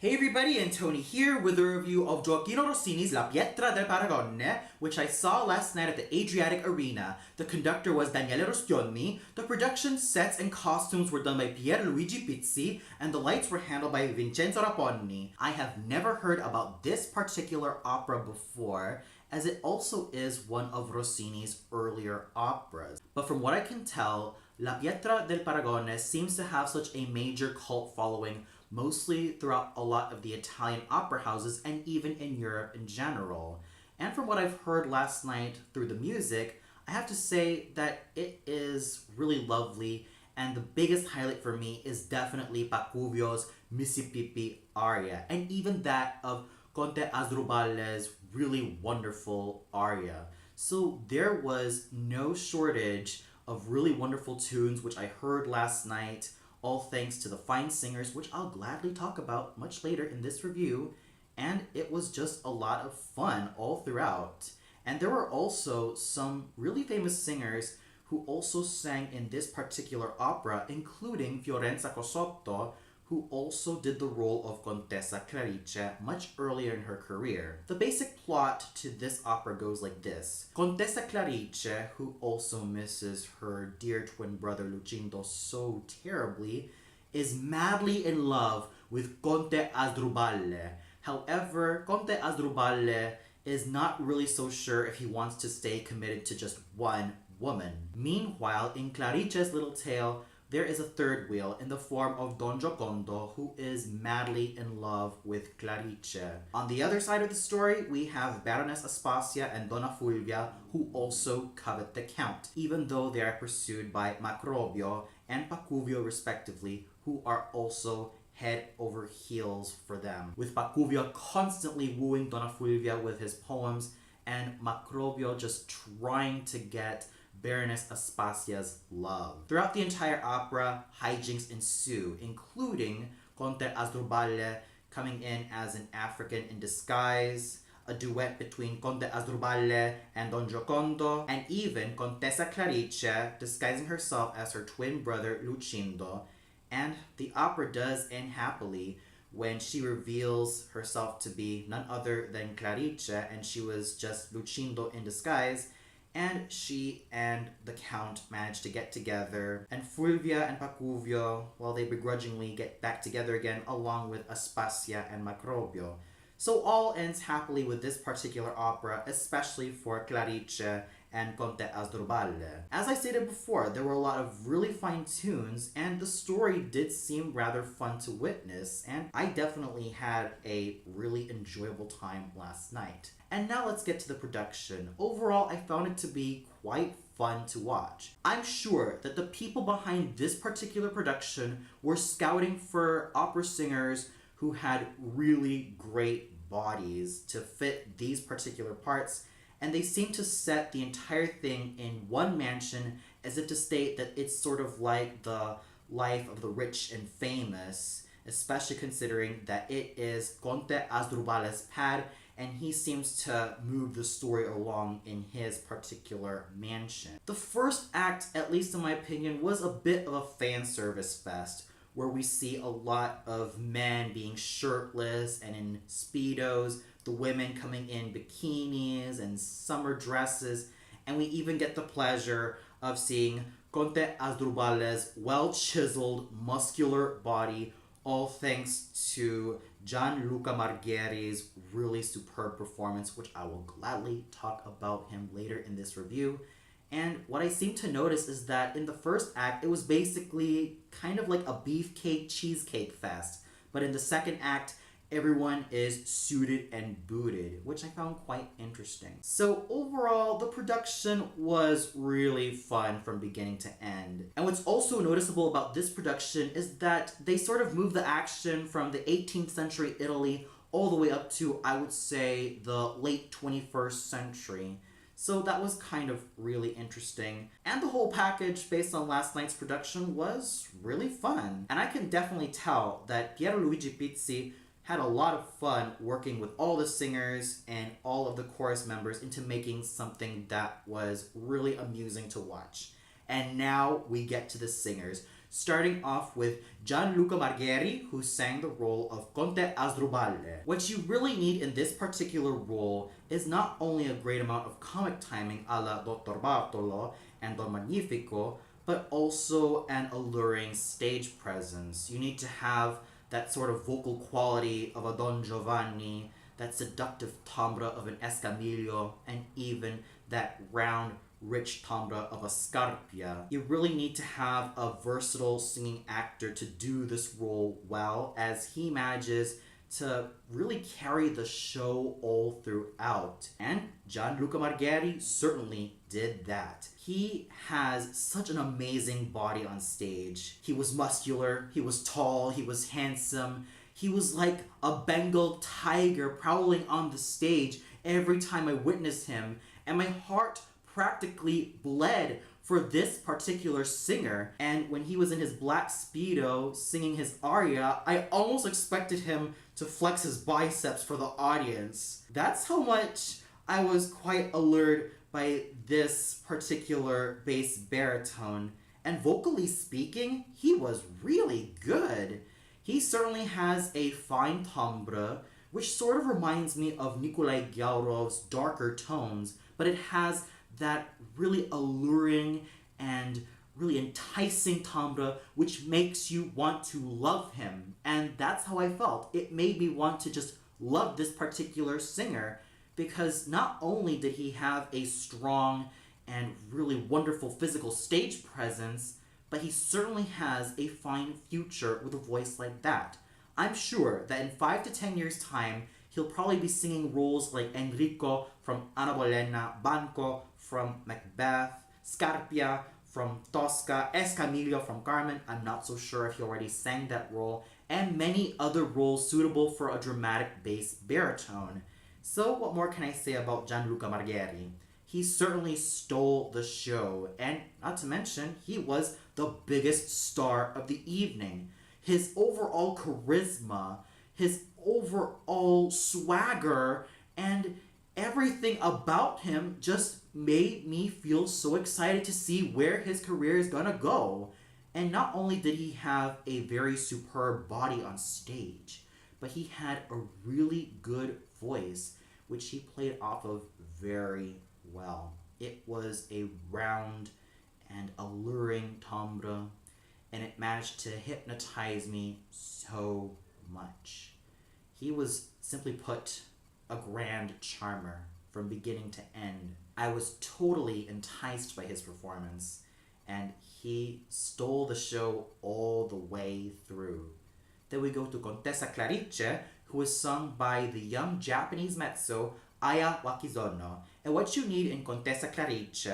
Hey everybody, and Tony here with a review of Gioacchino Rossini's La Pietra del Paragone, which I saw last night at the Adriatic Arena. The conductor was Daniele Rostioni, the production, sets, and costumes were done by Pierluigi Pizzi, and the lights were handled by Vincenzo Raponni. I have never heard about this particular opera before, as it also is one of Rossini's earlier operas. But from what I can tell, La Pietra del Paragone seems to have such a major cult following, mostly throughout a lot of the Italian opera houses and even in Europe in general. And from what I've heard last night through the music, I have to say that it is really lovely, and the biggest highlight for me is definitely Pacuvio's Mississippi aria, and even that of Count Asdrubale's really wonderful aria. So there was no shortage of really wonderful tunes which I heard last night, all thanks to the fine singers, which I'll gladly talk about much later in this review, and it was just a lot of fun all throughout. And there were also some really famous singers who also sang in this particular opera, including Fiorenza Cosotto, who also did the role of Contessa Clarice much earlier in her career. The basic plot to this opera goes like this. Contessa Clarice, who also misses her dear twin brother Lucindo so terribly, is madly in love with Count Asdrubale. However, Count Asdrubale is not really so sure if he wants to stay committed to just one woman. Meanwhile, in Clarice's little tale, there is a third wheel in the form of Don Giocondo, who is madly in love with Clarice. On the other side of the story, we have Baroness Aspasia and Donna Fulvia, who also covet the Count, even though they are pursued by Macrobio and Pacuvio respectively, who are also head over heels for them, with Pacuvio constantly wooing Donna Fulvia with his poems, and Macrobio just trying to get Baroness Aspasia's love. Throughout the entire opera, hijinks ensue, including Count Asdrubale coming in as an African in disguise, a duet between Count Asdrubale and Don Giocondo, and even Contessa Clarice disguising herself as her twin brother Lucindo. And the opera does end happily when she reveals herself to be none other than Clarice, and she was just Lucindo in disguise, and she and the Count managed to get together, and Fulvia and Pacuvio, well, they begrudgingly get back together again, along with Aspasia and Macrobio. So all ends happily with this particular opera, especially for Clarice and Count Asdrubale. As I stated before, there were a lot of really fine tunes, and the story did seem rather fun to witness, and I definitely had a really enjoyable time last night. And now let's get to the production. Overall, I found it to be quite fun to watch. I'm sure that the people behind this particular production were scouting for opera singers who had really great bodies to fit these particular parts, and they seem to set the entire thing in one mansion as if to state that it's sort of like the life of the rich and famous, especially considering that it is Count Asdrubale's pad, and he seems to move the story along in his particular mansion. The first act, at least in my opinion, was a bit of a fan service fest, where we see a lot of men being shirtless and in Speedos, the women coming in bikinis and summer dresses, and we even get the pleasure of seeing Count Asdrubale's well-chiseled, muscular body, all thanks to Gianluca Margheri's really superb performance, which I will gladly talk about him later in this review. And what I seem to notice is that in the first act, it was basically kind of like a beefcake cheesecake fest. But in the second act, everyone is suited and booted, which I found quite interesting. So overall, the production was really fun from beginning to end. And what's also noticeable about this production is that they sort of move the action from the 18th century Italy all the way up to, I would say, the late 21st century. So that was kind of really interesting. And the whole package based on last night's production was really fun. And I can definitely tell that Pierluigi Pizzi had a lot of fun working with all the singers and all of the chorus members into making something that was really amusing to watch. And now we get to the singers. starting off with Gianluca Margheri, who sang the role of Count Asdrubale. What you really need in this particular role is not only a great amount of comic timing a la Dr. Bartolo and Don Magnifico, but also an alluring stage presence. You need to have that sort of vocal quality of a Don Giovanni, that seductive timbre of an Escamillo, and even that round, rich timbre of a Scarpia. You really need to have a versatile singing actor to do this role well, as he manages to really carry the show all throughout. And Gianluca Margheri certainly did that. He has such an amazing body on stage. He was muscular, he was tall, he was handsome. He was like a Bengal tiger prowling on the stage every time I witnessed him, and my heart practically bled for this particular singer. And when he was in his black Speedo singing his aria, I almost expected him to flex his biceps for the audience. That's how much I was quite allured by this particular bass baritone. And vocally speaking, he was really good. He certainly has a fine timbre, which sort of reminds me of Nikolai Gyarov's darker tones, but it has that really alluring and really enticing timbre, which makes you want to love him. And that's how I felt. It made me want to just love this particular singer, because not only did he have a strong and really wonderful physical stage presence, but he certainly has a fine future with a voice like that. I'm sure that in 5 to 10 years' time, he'll probably be singing roles like Enrico from Anna Bolena, Banco from Macbeth, Scarpia from Tosca, Escamillo from Carmen, I'm not so sure if he already sang that role, and many other roles suitable for a dramatic bass baritone. So what more can I say about Gianluca Margheri? He certainly stole the show, and not to mention, he was the biggest star of the evening. His overall charisma, his overall swagger, and everything about him just made me feel so excited to see where his career is gonna go. And not only did he have a very superb body on stage, but he had a really good voice, which he played off of very well. It was a round and alluring timbre, and it managed to hypnotize me so much. He was, simply put, a grand charmer from beginning to end. I was totally enticed by his performance, and he stole the show all the way through. Then we go to Contessa Clarice, who is sung by the young Japanese mezzo Aya Wakizono. And what you need in Contessa Clarice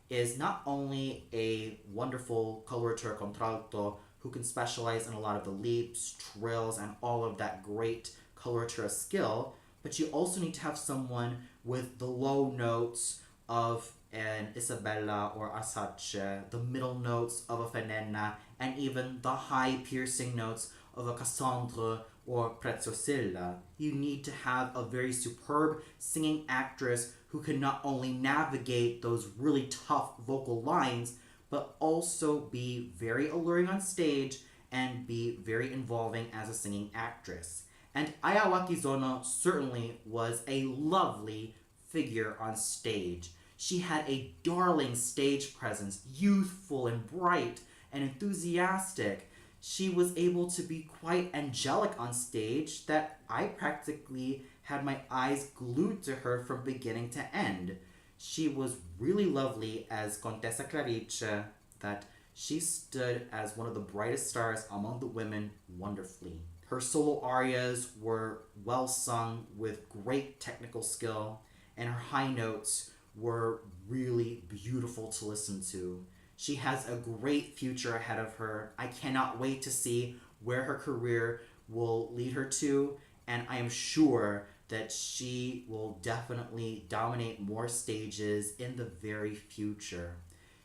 is not only a wonderful coloratura contralto who can specialize in a lot of the leaps, trills, and all of that great coloratura skill, but you also need to have someone with the low notes of an Isabella or Asace, the middle notes of a Fenenna, and even the high piercing notes of a Cassandre or Prezzosilla. You need to have a very superb singing actress who can not only navigate those really tough vocal lines, but also be very alluring on stage and be very involving as a singing actress. And Aya Wakizono certainly was a lovely figure on stage. She had a darling stage presence, youthful and bright and enthusiastic. She was able to be quite angelic on stage that I practically had my eyes glued to her from beginning to end. She was really lovely as Contessa Clarice, that she stood as one of the brightest stars among the women wonderfully. Her solo arias were well sung with great technical skill, and her high notes were really beautiful to listen to. She has a great future ahead of her. I cannot wait to see where her career will lead her to, and I am sure that she will definitely dominate more stages in the very future.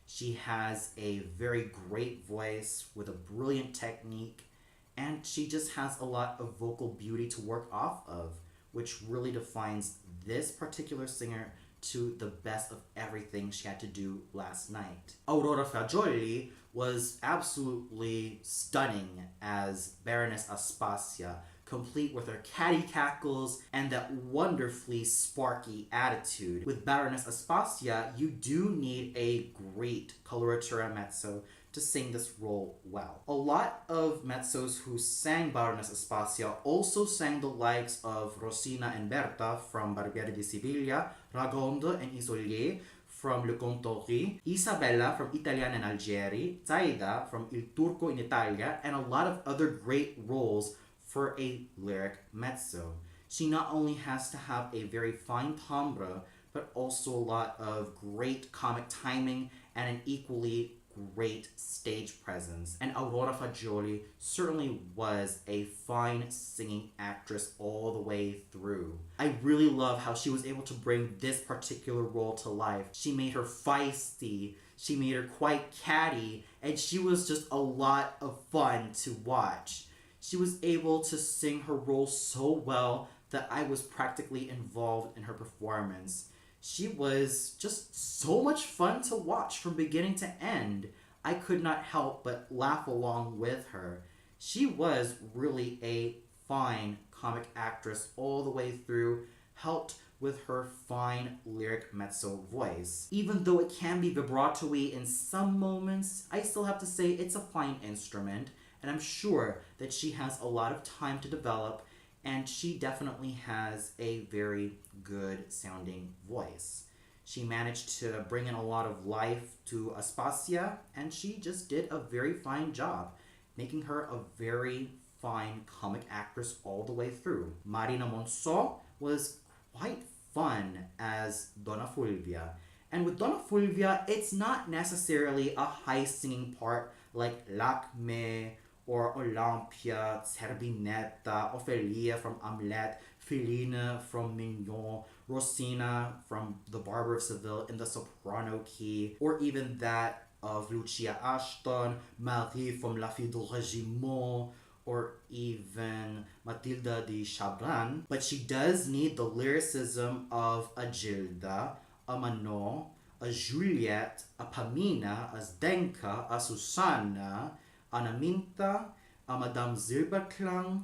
She has a very great voice with a brilliant technique, and she just has a lot of vocal beauty to work off of, which really defines this particular singer to the best of everything she had to do last night. Aurora Fagioli was absolutely stunning as Baroness Aspasia, complete with her catty cackles and that wonderfully sparky attitude. With Baroness Aspasia, you do need a great coloratura mezzo to sing this role well. A lot of mezzos who sang Baroness Aspasia also sang the likes of Rosina and Berta from Barbiere di Siviglia, Ragonde and Isolier from Le Contori, Isabella from Italiana and Algeri, Zaida from Il Turco in Italia, and a lot of other great roles for a lyric mezzo. She not only has to have a very fine timbre, but also a lot of great comic timing and an equally great stage presence. And Aurora Fagioli certainly was a fine singing actress all the way through. I really love how she was able to bring this particular role to life. She made her feisty, she made her quite catty, and she was just a lot of fun to watch. She was able to sing her role so well that I was practically involved in her performance. She was just so much fun to watch from beginning to end. I could not help but laugh along with her. She was really a fine comic actress all the way through, helped with her fine lyric mezzo voice. Even though it can be vibrato-y in some moments, I still have to say it's a fine instrument, and I'm sure that she has a lot of time to develop, and she definitely has a very good sounding voice. She managed to bring in a lot of life to Aspasia, and she just did a very fine job, making her a very fine comic actress all the way through. Marina Monceau was quite fun as Donna Fulvia. And with Donna Fulvia, it's not necessarily a high singing part like Lacme or Olympia, Zerbinetta, Ophelia from Hamlet, Philine from Mignon, Rosina from The Barber of Seville in the soprano key, or even that of Lucia Ashton, Marie from La Fille du Régiment, or even Matilda de Chabran. But she does need the lyricism of a Gilda, a Manon, a Juliette, a Pamina, a Zdenka, a Susanna, Anaminta, a Madame Zilberklang,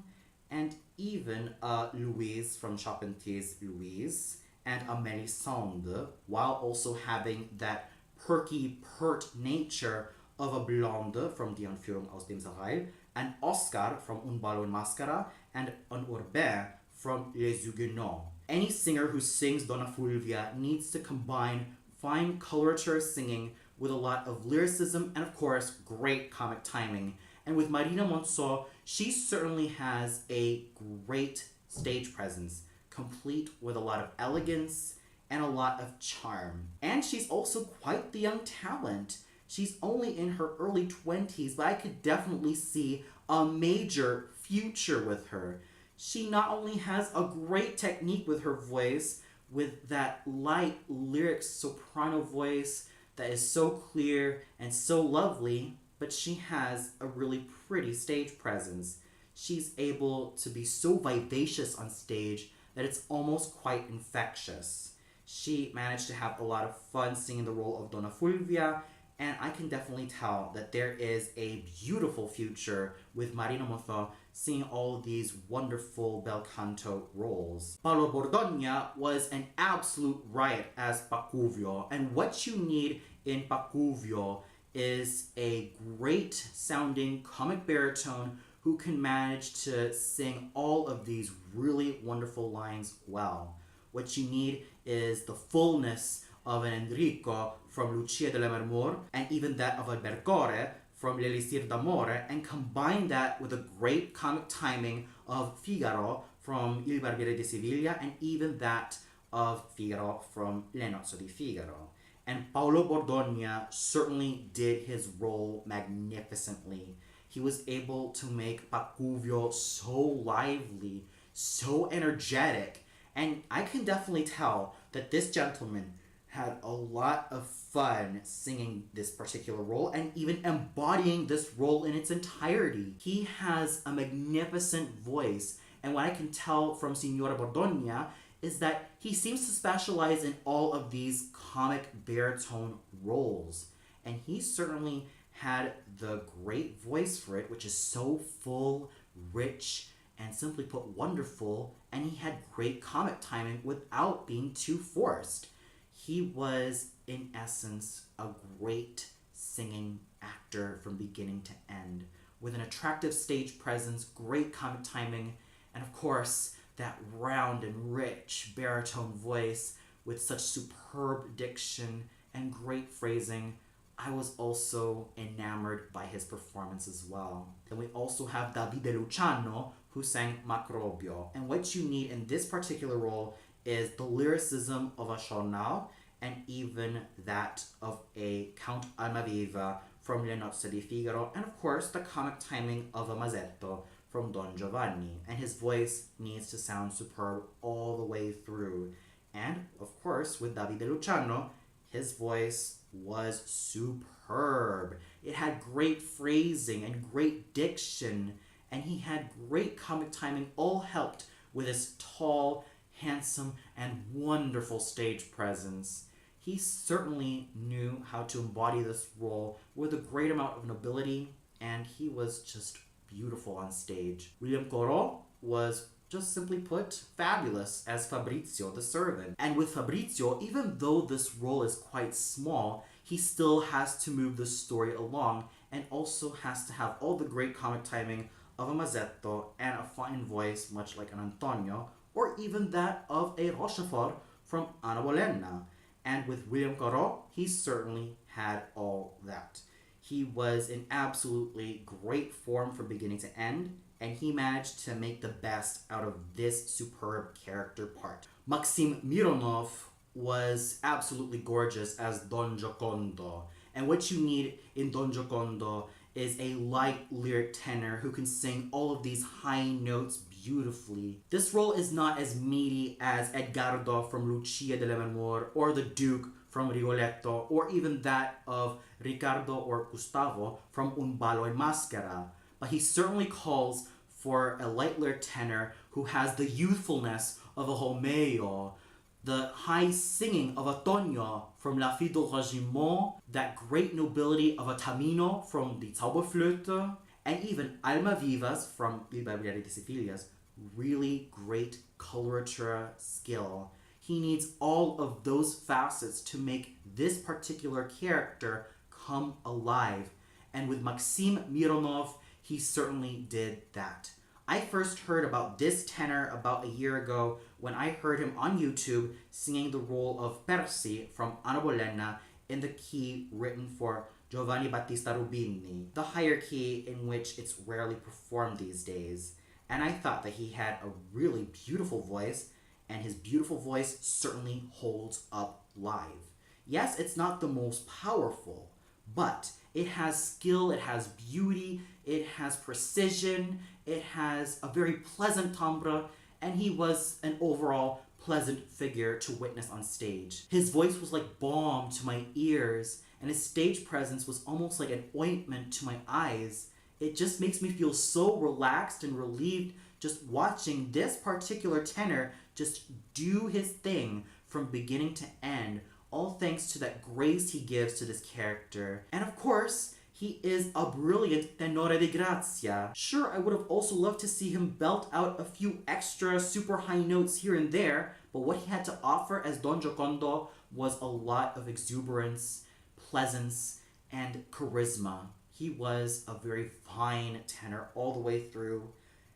and even a Louise from Charpentier's Louise, and a Melisande, while also having that perky, pert nature of a Blonde from Die Entführung aus dem Serail, an Oscar from Un Ballo in Mascara, and an Urbain from Les Huguenots. Any singer who sings Donna Fulvia needs to combine fine coloratura singing with a lot of lyricism and, of course, great comic timing. And with Marina Monceau, she certainly has a great stage presence, complete with a lot of elegance and a lot of charm. And she's also quite the young talent. She's only in her early 20s, but I could definitely see a major future with her. She not only has a great technique with her voice, with that light lyric soprano voice that is so clear and so lovely, but she has a really pretty stage presence. She's able to be so vivacious on stage that it's almost quite infectious. She managed to have a lot of fun singing the role of Donna Fulvia, and I can definitely tell that there is a beautiful future with Marina Monceau singing all of these wonderful bel canto roles. Paolo Bordogna was an absolute riot as Pacuvio, and what you need in Pacuvio is a great sounding comic baritone who can manage to sing all of these really wonderful lines well. What you need is the fullness of an Enrico from Lucia della Marmor, and even that of Albercore from L'Elisir d'Amore, and combine that with a great comic timing of Figaro from Il Barbiere di Siviglia, and even that of Figaro from Le Nozze di Figaro. And Paolo Bordogna certainly did his role magnificently. He was able to make Pacuvio so lively, so energetic, and I can definitely tell that this gentleman had a lot of fun singing this particular role and even embodying this role in its entirety. He has a magnificent voice, and what I can tell from Signora Bordogna is that he seems to specialize in all of these comic baritone roles. And he certainly had the great voice for it, which is so full, rich, and simply put, wonderful. And he had great comic timing without being too forced. He was, in essence, a great singing actor from beginning to end, with an attractive stage presence, great comic timing, and of course, that round and rich baritone voice with such superb diction and great phrasing. I was also enamored by his performance as well. Then we also have Davide Luciano, who sang Macrobio. And what you need in this particular role is the lyricism of a Chornal and even that of a Count Almaviva from Le Nozze di Figaro, and of course the comic timing of a Masetto from Don Giovanni. And his voice needs to sound superb all the way through. And of course, with Davide Luciano, his voice was superb. It had great phrasing and great diction, and he had great comic timing, all helped with his tall, handsome, and wonderful stage presence. He certainly knew how to embody this role with a great amount of nobility, and he was just beautiful on stage. William Corot was, just simply put, fabulous as Fabrizio the servant. And with Fabrizio, even though this role is quite small, he still has to move the story along and also has to have all the great comic timing of a Masetto and a fine voice much like an Antonio, or even that of a Rochefort from Anna Bolena. And with William Corot, he certainly had all that. He was in absolutely great form from beginning to end, and he managed to make the best out of this superb character part. Maxim Mironov was absolutely gorgeous as Don Giocondo, and what you need in Don Giocondo is a light lyric tenor who can sing all of these high notes beautifully. This role is not as meaty as Edgardo from Lucia de Lammermoor, or the Duke from Rigoletto, or even that of Ricardo or Gustavo from Un ballo in maschera, but he certainly calls for a light lyric tenor who has the youthfulness of a Romeo, the high singing of a Tonio from La Fille de Regiment, that great nobility of a Tamino from the Zauberflöte, and even Almaviva's from Il Barbiere di Sicilia's really great coloratura skill. He needs all of those facets to make this particular character come alive. And with Maxim Mironov, he certainly did that. I first heard about this tenor about a year ago when I heard him on YouTube singing the role of Percy from Anna Bolena in the key written for Giovanni Battista Rubini, the higher key in which it's rarely performed these days. And I thought that he had a really beautiful voice, and his beautiful voice certainly holds up live. Yes, it's not the most powerful, but it has skill, it has beauty, it has precision, it has a very pleasant timbre, and he was an overall pleasant figure to witness on stage. His voice was like balm to my ears, and his stage presence was almost like an ointment to my eyes. It just makes me feel so relaxed and relieved just watching this particular tenor just do his thing from beginning to end, all thanks to that grace he gives to this character. And of course, he is a brilliant tenore di grazia. Sure, I would have also loved to see him belt out a few extra super high notes here and there, but what he had to offer as Don Giocondo was a lot of exuberance, pleasance, and charisma. He was a very fine tenor all the way through,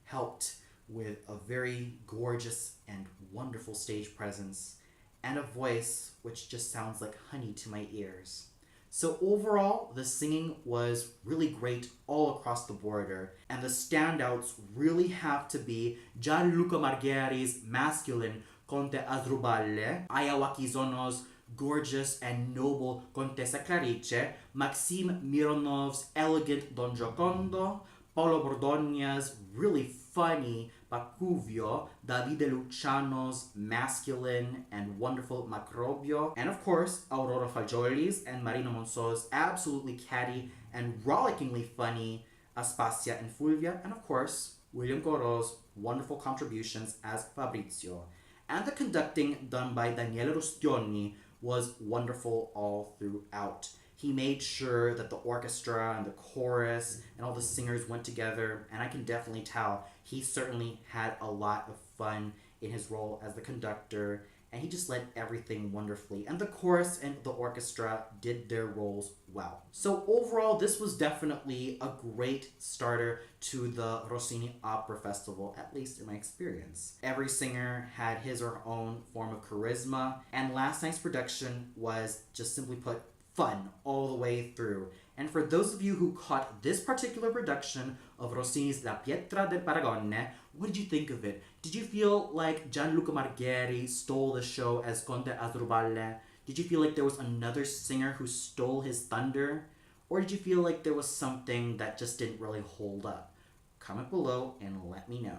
helped with a very gorgeous and wonderful stage presence, and a voice which just sounds like honey to my ears. So overall, the singing was really great all across the border, and the standouts really have to be Gianluca Margheri's masculine Conte Asdrubale, Aya Wakizono's gorgeous and noble Contessa Clarice, Maxim Mironov's elegant Don Giocondo, Paolo Bordogna's really funny Pacuvio, Davide Luciano's masculine and wonderful Macrobio, and of course, Aurora Fagioli's and Marino Monso's absolutely catty and rollickingly funny Aspasia and Fulvia, and of course, William Corot's wonderful contributions as Fabrizio. and the conducting done by Daniele Rostioni was wonderful all throughout. He made sure that the orchestra and the chorus and all the singers went together, and I can definitely tell he certainly had a lot of fun in his role as the conductor, and he just led everything wonderfully. And the chorus and the orchestra did their roles well. So overall, this was definitely a great starter to the Rossini Opera Festival, at least in my experience. Every singer had his or her own form of charisma, and last night's production was, just simply put, fun all the way through. And for those of you who caught this particular production of Rossini's La Pietra del Paragone, what did you think of it? Did you feel like Gianluca Margheri stole the show as Count Asdrubale? Did you feel like there was another singer who stole his thunder? Or did you feel like there was something that just didn't really hold up? Comment below and let me know.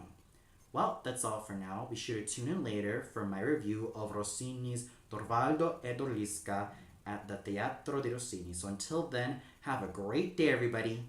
Well, that's all for now. Be sure to tune in later for my review of Rossini's Dorvaldo e Dorlisca at the Teatro di Rossini. So until then, have a great day, everybody.